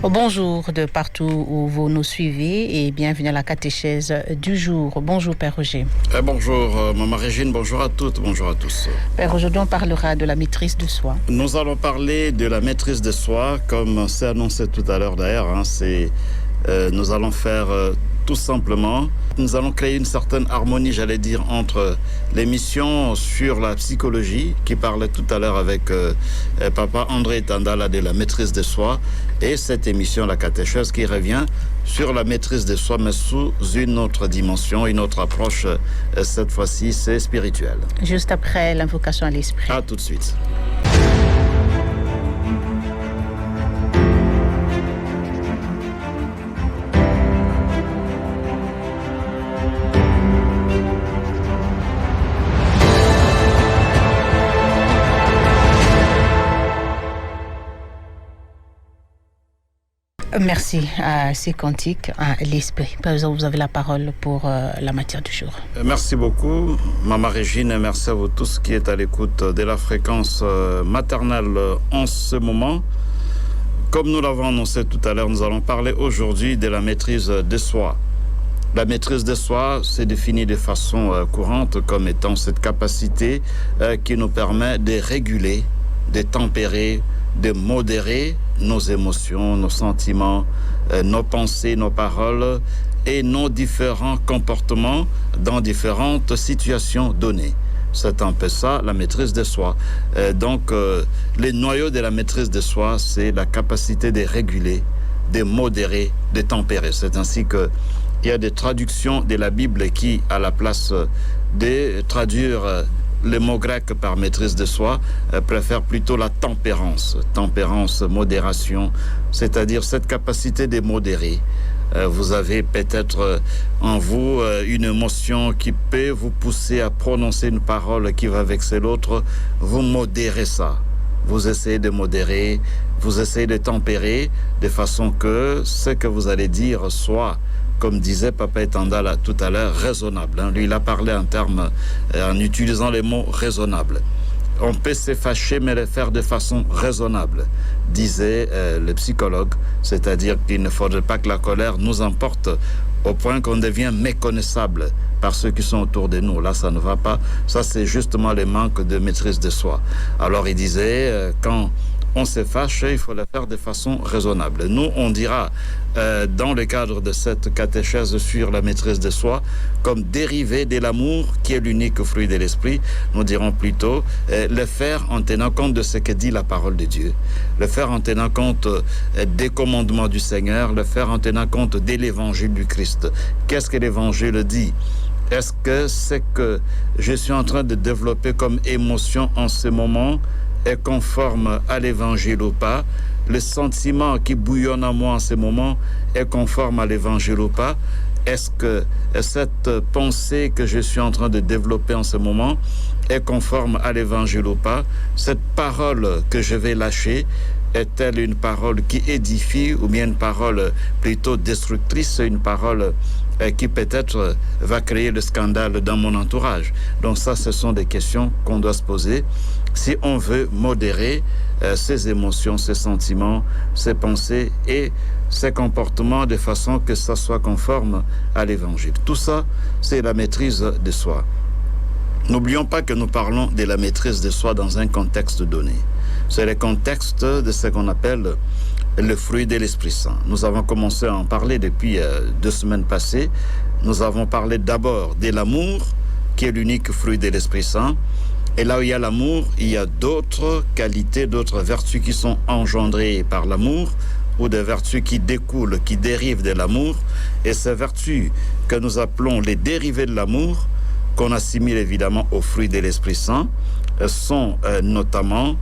Bonjour de partout où vous nous suivez et bienvenue à la catéchèse du jour. Bonjour Père Roger. Bonjour Maman Régine, bonjour à toutes, bonjour à tous. Père, aujourd'hui on parlera de la maîtrise de soi. Nous allons parler de la maîtrise de soi, comme c'est annoncé tout à l'heure d'ailleurs. Nous allons faire tout simplement, nous allons créer une certaine harmonie, j'allais dire, entre l'émission sur la psychologie, qui parlait tout à l'heure avec Papa André Tandala de la maîtrise de soi, et cette émission, la catéchèse, qui revient sur la maîtrise de soi, mais sous une autre dimension, une autre approche. Cette fois-ci, c'est spirituel. Juste après l'invocation à l'esprit. À tout de suite. Merci à ces cantiques, à l'esprit. Père, vous avez la parole pour la matière du jour. Merci beaucoup, Maman Régine, et merci à vous tous qui êtes à l'écoute de la fréquence maternelle en ce moment. Comme nous l'avons annoncé tout à l'heure, nous allons parler aujourd'hui de la maîtrise de soi. La maîtrise de soi, c'est défini de façon courante comme étant cette capacité qui nous permet de réguler, de tempérer, de modérer nos émotions, nos sentiments, nos pensées, nos paroles et nos différents comportements dans différentes situations données. C'est un peu ça, la maîtrise de soi. Les noyaux de la maîtrise de soi, c'est la capacité de réguler, de modérer, de tempérer. C'est ainsi que il y a des traductions de la Bible qui, à la place de traduire le mot grec par maîtrise de soi, préfère plutôt la tempérance. Tempérance, modération, c'est-à-dire cette capacité de modérer. Vous avez peut-être en vous une émotion qui peut vous pousser à prononcer une parole qui va vexer l'autre. Vous modérez ça. Vous essayez de modérer, vous essayez de tempérer de façon que ce que vous allez dire soit, comme disait Papa Etandala tout à l'heure, raisonnable. Lui, il a parlé en termes, en utilisant les mots raisonnables. On peut se fâcher, mais le faire de façon raisonnable, disait le psychologue. C'est-à-dire qu'il ne faudrait pas que la colère nous emporte au point qu'on devient méconnaissable par ceux qui sont autour de nous. Là, ça ne va pas. Ça, c'est justement le manque de maîtrise de soi. Alors, il disait, quand on se fâche, il faut le faire de façon raisonnable. Nous, on dira, dans le cadre de cette catéchèse sur la maîtrise de soi, comme dérivé de l'amour, qui est l'unique fruit de l'esprit, nous dirons plutôt le faire en tenant compte de ce que dit la parole de Dieu, le faire en tenant compte des commandements du Seigneur, le faire en tenant compte de l'évangile du Christ. Qu'est-ce que l'évangile dit ? Est-ce que c'est que je suis en train de développer comme émotion en ce moment est conforme à l'évangile ou pas? Le sentiment qui bouillonne en moi en ce moment est conforme à l'évangile ou pas? Est-ce que cette pensée que je suis en train de développer en ce moment est conforme à l'évangile ou pas? Cette parole que je vais lâcher est-elle une parole qui édifie ou bien une parole plutôt destructrice, une parole qui peut-être va créer le scandale dans mon entourage? Donc ça, ce sont des questions qu'on doit se poser si on veut modérer ses émotions, ses sentiments, ses pensées et ses comportements de façon que ça soit conforme à l'évangile. Tout ça, c'est la maîtrise de soi. N'oublions pas que nous parlons de la maîtrise de soi dans un contexte donné. C'est le contexte de ce qu'on appelle le fruit de l'Esprit Saint. Nous avons commencé à en parler depuis 2 semaines passées. Nous avons parlé d'abord de l'amour, qui est l'unique fruit de l'Esprit Saint. Et là où il y a l'amour, il y a d'autres qualités, d'autres vertus qui sont engendrées par l'amour, ou des vertus qui découlent, qui dérivent de l'amour. Et ces vertus que nous appelons les dérivés de l'amour, qu'on assimile évidemment au fruit de l'Esprit Saint, sont notamment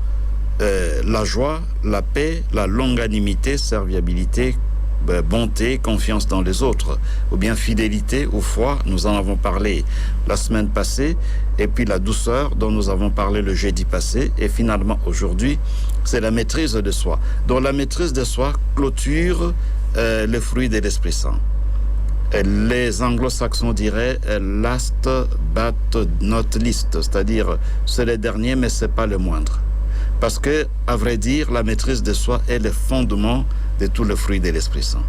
la joie, la paix, la longanimité, serviabilité, bonté, confiance dans les autres, ou bien fidélité ou foi, nous en avons parlé la semaine passée, et puis la douceur dont nous avons parlé le jeudi passé, et finalement aujourd'hui, c'est la maîtrise de soi. Donc la maîtrise de soi clôture le fruit de l'Esprit Saint. Les anglo-saxons diraient last but not least, c'est-à-dire c'est le dernier mais c'est pas le moindre. Parce que, à vrai dire, la maîtrise de soi est le fondement de tout le fruit de l'Esprit Saint.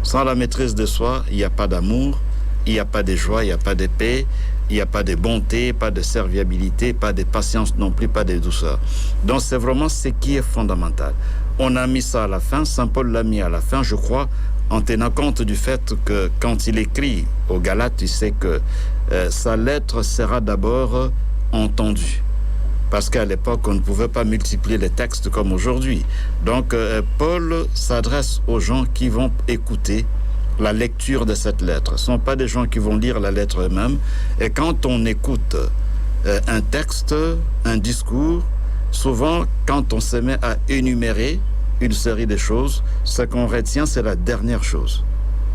Sans la maîtrise de soi, il n'y a pas d'amour, il n'y a pas de joie, il n'y a pas de paix, il n'y a pas de bonté, pas de serviabilité, pas de patience non plus, pas de douceur. Donc c'est vraiment ce qui est fondamental. On a mis ça à la fin, Saint Paul l'a mis à la fin, je crois, en tenant compte du fait que quand il écrit aux Galates, il sait que sa lettre sera d'abord entendue. Parce qu'à l'époque, on ne pouvait pas multiplier les textes comme aujourd'hui. Donc, Paul s'adresse aux gens qui vont écouter la lecture de cette lettre. Ce ne sont pas des gens qui vont lire la lettre eux-mêmes. Et quand on écoute un texte, un discours, souvent, quand on se met à énumérer une série de choses, ce qu'on retient, c'est la dernière chose.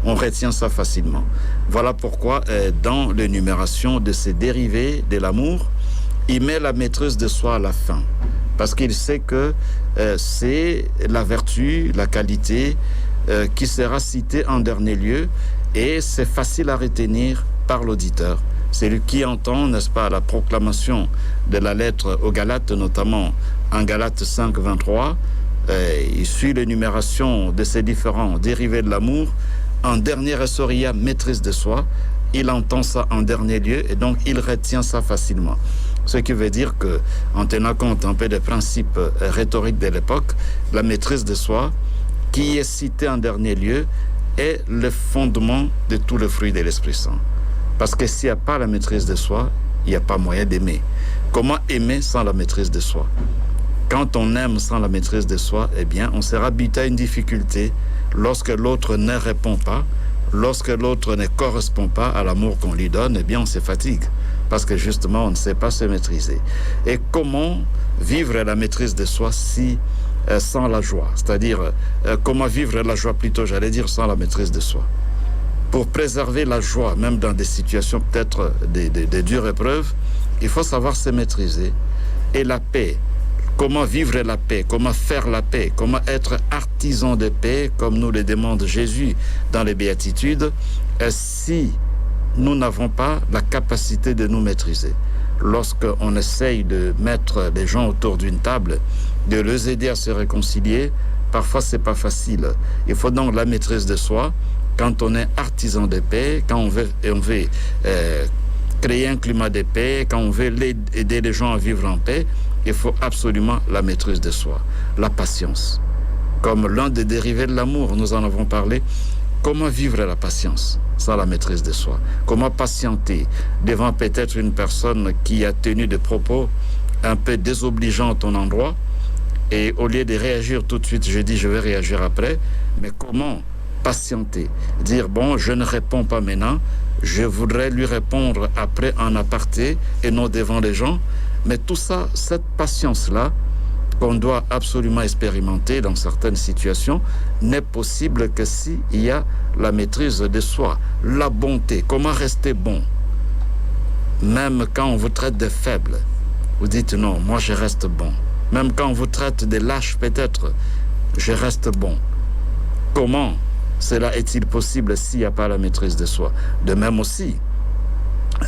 On retient ça facilement. Voilà pourquoi, dans l'énumération de ces dérivés de l'amour, il met la maîtrise de soi à la fin, parce qu'il sait que c'est la vertu, la qualité qui sera citée en dernier lieu, et c'est facile à retenir par l'auditeur. C'est lui qui entend, n'est-ce pas, la proclamation de la lettre aux Galates, notamment en Galates 5, 23, il suit l'énumération de ces différents dérivés de l'amour. En dernier ressort, il y a maîtrise de soi. Il entend ça en dernier lieu, et donc il retient ça facilement. Ce qui veut dire que, en tenant compte un peu des principes rhétoriques de l'époque, la maîtrise de soi, qui est citée en dernier lieu, est le fondement de tout le fruit de l'Esprit Saint. Parce que s'il n'y a pas la maîtrise de soi, il n'y a pas moyen d'aimer. Comment aimer sans la maîtrise de soi? Quand on aime sans la maîtrise de soi, eh bien, on sera buté à une difficulté lorsque l'autre ne répond pas, lorsque l'autre ne correspond pas à l'amour qu'on lui donne, eh bien, on se fatigue. Parce que justement, on ne sait pas se maîtriser. Et comment vivre la maîtrise de soi sans la joie? C'est-à-dire, comment vivre la joie plutôt, j'allais dire, sans la maîtrise de soi? Pour préserver la joie, même dans des situations peut-être des dures épreuves, il faut savoir se maîtriser. Et la paix, comment vivre la paix, comment faire la paix, comment être artisan de paix, comme nous le demande Jésus dans les béatitudes, si nous n'avons pas la capacité de nous maîtriser. Lorsqu'on essaye de mettre les gens autour d'une table, de les aider à se réconcilier, parfois c'est pas facile. Il faut donc la maîtrise de soi. Quand on est artisan de paix, quand on veut créer un climat de paix, quand on veut aider les gens à vivre en paix, il faut absolument la maîtrise de soi, la patience. Comme l'un des dérivés de l'amour, nous en avons parlé. Comment vivre la patience sans la maîtrise de soi? Comment patienter devant peut-être une personne qui a tenu des propos un peu désobligeants à ton endroit, et au lieu de réagir tout de suite, je dis je vais réagir après, mais comment patienter? Dire bon, je ne réponds pas maintenant, je voudrais lui répondre après en aparté et non devant les gens. Mais tout ça, cette patience-là, qu'on doit absolument expérimenter dans certaines situations, n'est possible que s'il y a la maîtrise de soi, la bonté. Comment rester bon? Même quand on vous traite de faible, vous dites non, moi je reste bon. Même quand on vous traite de lâche peut-être, je reste bon. Comment cela est-il possible s'il n'y a pas la maîtrise de soi? De même aussi,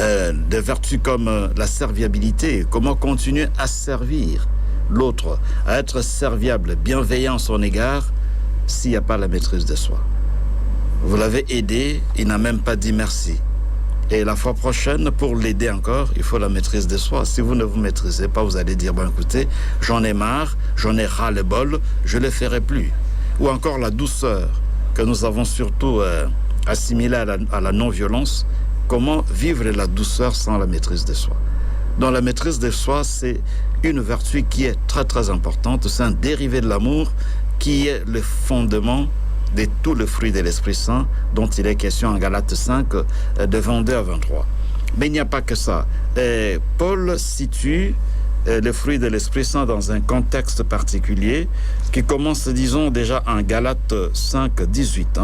des vertus comme la serviabilité, comment continuer à servir l'autre, à être serviable, bienveillant à son égard, s'il n'y a pas la maîtrise de soi. Vous l'avez aidé, il n'a même pas dit merci. Et la fois prochaine, pour l'aider encore, il faut la maîtrise de soi. Si vous ne vous maîtrisez pas, vous allez dire, bon écoutez, j'en ai marre, j'en ai ras le bol, je ne le ferai plus. Ou encore la douceur, que nous avons surtout assimilée à la non-violence. Comment vivre la douceur sans la maîtrise de soi? Donc la maîtrise de soi, c'est une vertu qui est très très importante. C'est un dérivé de l'amour qui est le fondement de tout le fruit de l'Esprit Saint dont il est question en Galates 5 de 22 à 23. Mais il n'y a pas que ça. Paul situe le fruit de l'Esprit Saint dans un contexte particulier qui commence, disons, déjà en Galates 5, 18.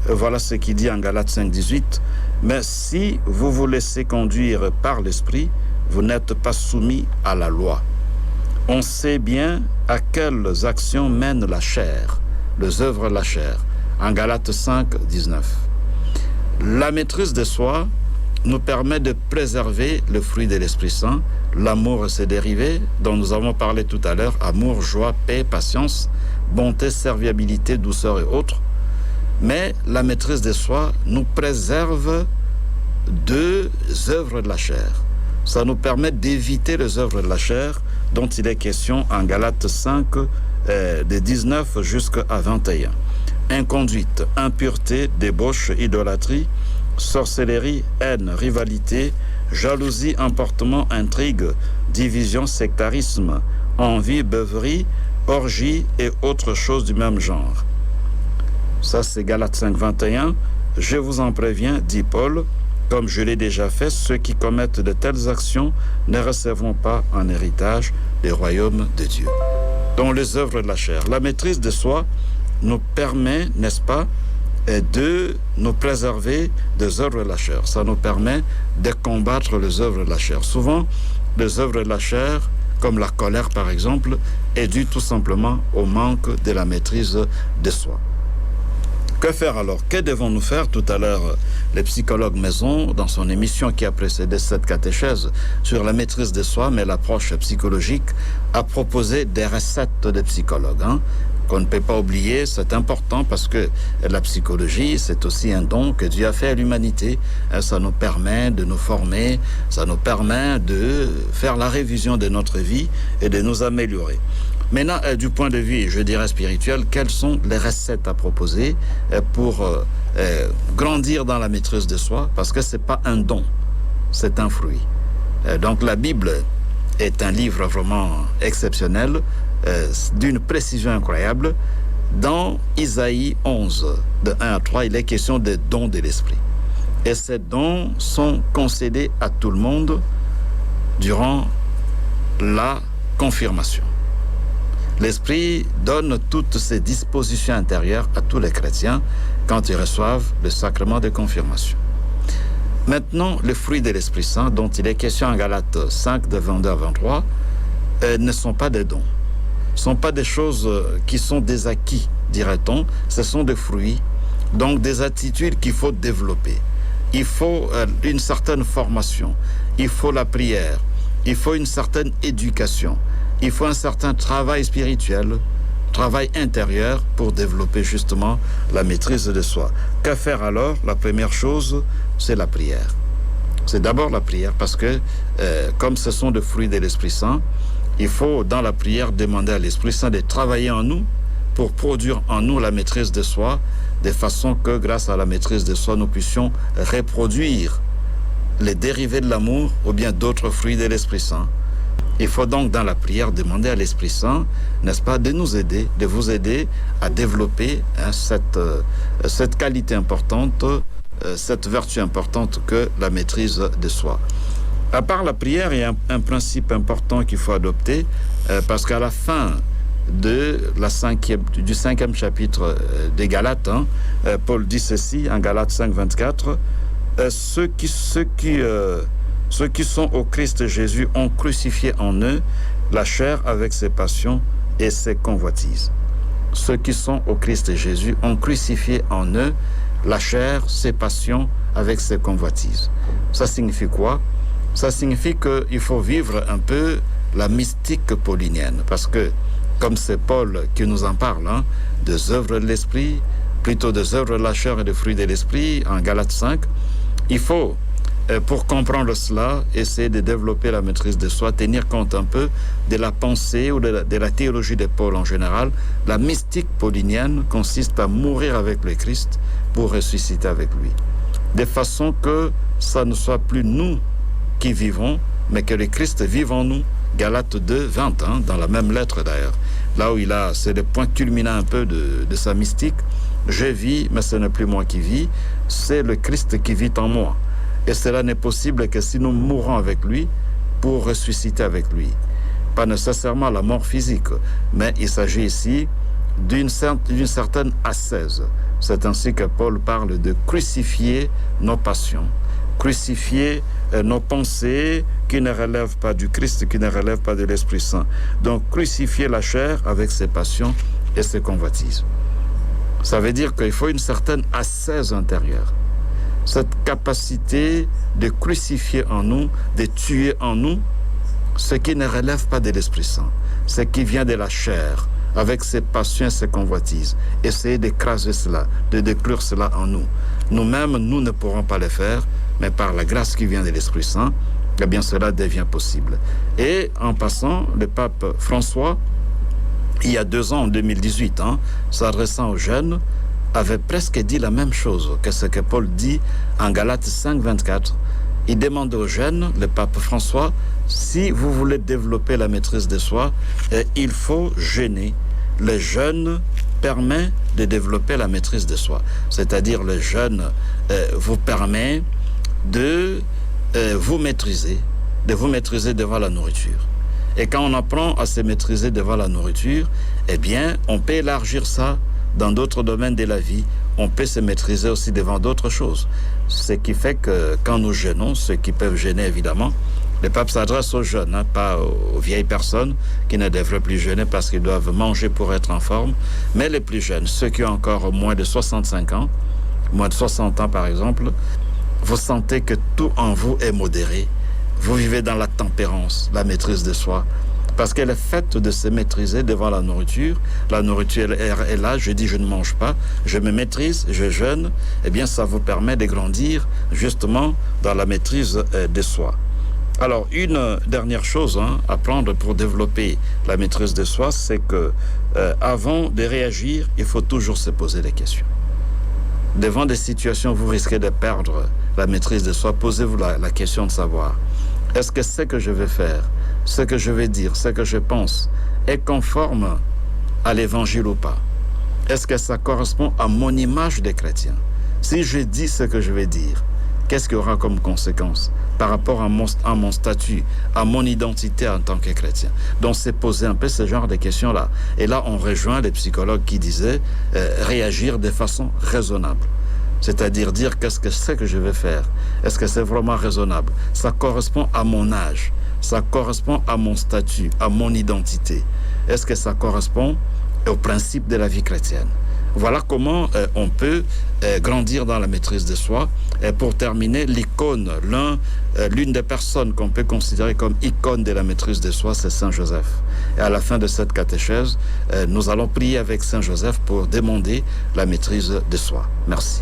Voilà ce qu'il dit en Galates 5, 18. Mais si vous vous laissez conduire par l'Esprit, vous n'êtes pas soumis à la loi. On sait bien à quelles actions mène la chair, les œuvres de la chair. En Galates 5, 19. La maîtrise de soi nous permet de préserver le fruit de l'Esprit Saint, l'amour et ses dérivés, dont nous avons parlé tout à l'heure, amour, joie, paix, patience, bonté, serviabilité, douceur et autres. Mais la maîtrise de soi nous préserve des œuvres de la chair. Ça nous permet d'éviter les œuvres de la chair dont il est question en Galates 5, de 19 jusqu'à 21. Inconduite, impureté, débauche, idolâtrie, sorcellerie, haine, rivalité, jalousie, emportement, intrigue, division, sectarisme, envie, beuverie, orgie et autres choses du même genre. Ça, c'est Galates 5, 21. Je vous en préviens, dit Paul, comme je l'ai déjà fait, ceux qui commettent de telles actions ne recevront pas en héritage le royaume de Dieu. Donc, les œuvres de la chair. La maîtrise de soi nous permet, n'est-ce pas, de nous préserver des œuvres de la chair. Ça nous permet de combattre les œuvres de la chair. Souvent, les œuvres de la chair, comme la colère par exemple, est due tout simplement au manque de la maîtrise de soi. Que faire alors? Que devons-nous faire? Tout à l'heure, le psychologue Maison, dans son émission qui a précédé cette catéchèse sur la maîtrise de soi, mais l'approche psychologique, a proposé des recettes de psychologue, qu'on ne peut pas oublier. C'est important parce que la psychologie, c'est aussi un don que Dieu a fait à l'humanité. Ça nous permet de nous former, ça nous permet de faire la révision de notre vie et de nous améliorer. Maintenant, du point de vue, je dirais, spirituel, quelles sont les recettes à proposer pour grandir dans la maîtrise de soi? Parce que ce n'est pas un don, c'est un fruit. Donc la Bible est un livre vraiment exceptionnel, d'une précision incroyable. Dans Isaïe 11, de 1 à 3, il est question des dons de l'esprit. Et ces dons sont concédés à tout le monde durant la confirmation. L'Esprit donne toutes ces dispositions intérieures à tous les chrétiens quand ils reçoivent le sacrement de confirmation. Maintenant, les fruits de l'Esprit Saint, dont il est question en Galates 5, de 22 à 23, ne sont pas des dons. Ce ne sont pas des choses qui sont des acquis, dirait-on. Ce sont des fruits, donc des attitudes qu'il faut développer. Il faut une certaine formation, il faut la prière, il faut une certaine éducation. Il faut un certain travail spirituel, travail intérieur pour développer justement la maîtrise de soi. Que faire alors? La première chose, c'est la prière. C'est d'abord la prière parce que comme ce sont des fruits de l'Esprit Saint, il faut dans la prière demander à l'Esprit Saint de travailler en nous pour produire en nous la maîtrise de soi, de façon que grâce à la maîtrise de soi, nous puissions reproduire les dérivés de l'amour ou bien d'autres fruits de l'Esprit Saint. Il faut donc dans la prière demander à l'Esprit Saint, n'est-ce pas, de nous aider, de vous aider à développer cette qualité importante, cette vertu importante que la maîtrise de soi. À part la prière, il y a un principe important qu'il faut adopter, parce qu'à la fin du 5e chapitre des Galates, Paul dit ceci en Galates 5, 24, ceux qui sont au Christ Jésus ont crucifié en eux la chair avec ses passions et ses convoitises. Ceux qui sont au Christ Jésus ont crucifié en eux la chair, ses passions avec ses convoitises. Ça signifie quoi? Ça signifie qu'il faut vivre un peu la mystique paulinienne, parce que, comme c'est Paul qui nous en parle, des œuvres de l'esprit, plutôt des œuvres de la chair et des fruits de l'esprit, en Galates 5, il faut, pour comprendre cela, essayer de développer la maîtrise de soi, tenir compte un peu de la pensée ou de la théologie de Paul en général. La mystique paulinienne consiste à mourir avec le Christ pour ressusciter avec lui. De façon que ça ne soit plus nous qui vivons, mais que le Christ vive en nous. Galates 2, 20, dans la même lettre d'ailleurs. Là où c'est le point culminant un peu de sa mystique. Je vis, mais ce n'est plus moi qui vis, c'est le Christ qui vit en moi. Et cela n'est possible que si nous mourons avec lui pour ressusciter avec lui. Pas nécessairement la mort physique, mais il s'agit ici d'une certaine ascèse. C'est ainsi que Paul parle de crucifier nos passions, crucifier nos pensées qui ne relèvent pas du Christ, qui ne relèvent pas de l'Esprit Saint. Donc crucifier la chair avec ses passions et ses convoitises. Ça veut dire qu'il faut une certaine ascèse intérieure. cette capacité de crucifier en nous, de tuer en nous ce qui ne relève pas de l'Esprit Saint, ce qui vient de la chair, avec ses passions et ses convoitises. Essayer d'écraser cela, de détruire cela en nous. Nous-mêmes, nous ne pourrons pas le faire, mais par la grâce qui vient de l'Esprit Saint, eh bien cela devient possible. Et en passant, le pape François, il y a 2 ans, en 2018, s'adressant aux jeunes, avait presque dit la même chose que ce que Paul dit en Galates 5, 24. Il demande aux jeunes, le pape François, si vous voulez développer la maîtrise de soi, il faut jeûner. Le jeûne permet de développer la maîtrise de soi. C'est-à-dire le jeûne vous permet de vous maîtriser devant la nourriture. Et quand on apprend à se maîtriser devant la nourriture, eh bien, on peut élargir ça dans d'autres domaines de la vie. On peut se maîtriser aussi devant d'autres choses. Ce qui fait que quand nous jeûnons, ceux qui peuvent jeûner évidemment, le pape s'adresse aux jeunes, pas aux vieilles personnes qui ne devraient plus jeûner parce qu'ils doivent manger pour être en forme, mais les plus jeunes, ceux qui ont encore moins de 65 ans, moins de 60 ans par exemple, vous sentez que tout en vous est modéré. Vous vivez dans la tempérance, la maîtrise de soi. Parce que le fait de se maîtriser devant la nourriture est là, je dis je ne mange pas, je me maîtrise, je jeûne, eh bien ça vous permet de grandir justement dans la maîtrise de soi. Alors une dernière chose à prendre pour développer la maîtrise de soi, c'est que avant de réagir, il faut toujours se poser des questions. Devant des situations où vous risquez de perdre la maîtrise de soi, posez-vous la question de savoir, est-ce que ce que je vais faire, ce que je vais dire, ce que je pense, est conforme à l'évangile ou pas? Est-ce que ça correspond à mon image de chrétien? Si je dis ce que je vais dire, qu'est-ce qu'il y aura comme conséquence par rapport à mon statut, à mon identité en tant que chrétien? Donc c'est poser un peu ce genre de questions-là. Et là, on rejoint les psychologues qui disaient réagir de façon raisonnable. C'est-à-dire dire qu'est-ce que c'est que je vais faire? Est-ce que c'est vraiment raisonnable? Ça correspond à mon âge, ça correspond à mon statut, à mon identité. Est-ce que ça correspond au principe de la vie chrétienne? Voilà comment on peut grandir dans la maîtrise de soi. Et pour terminer, l'icône, l'une des personnes qu'on peut considérer comme icône de la maîtrise de soi, c'est Saint Joseph. Et à la fin de cette catéchèse, nous allons prier avec Saint Joseph pour demander la maîtrise de soi. Merci.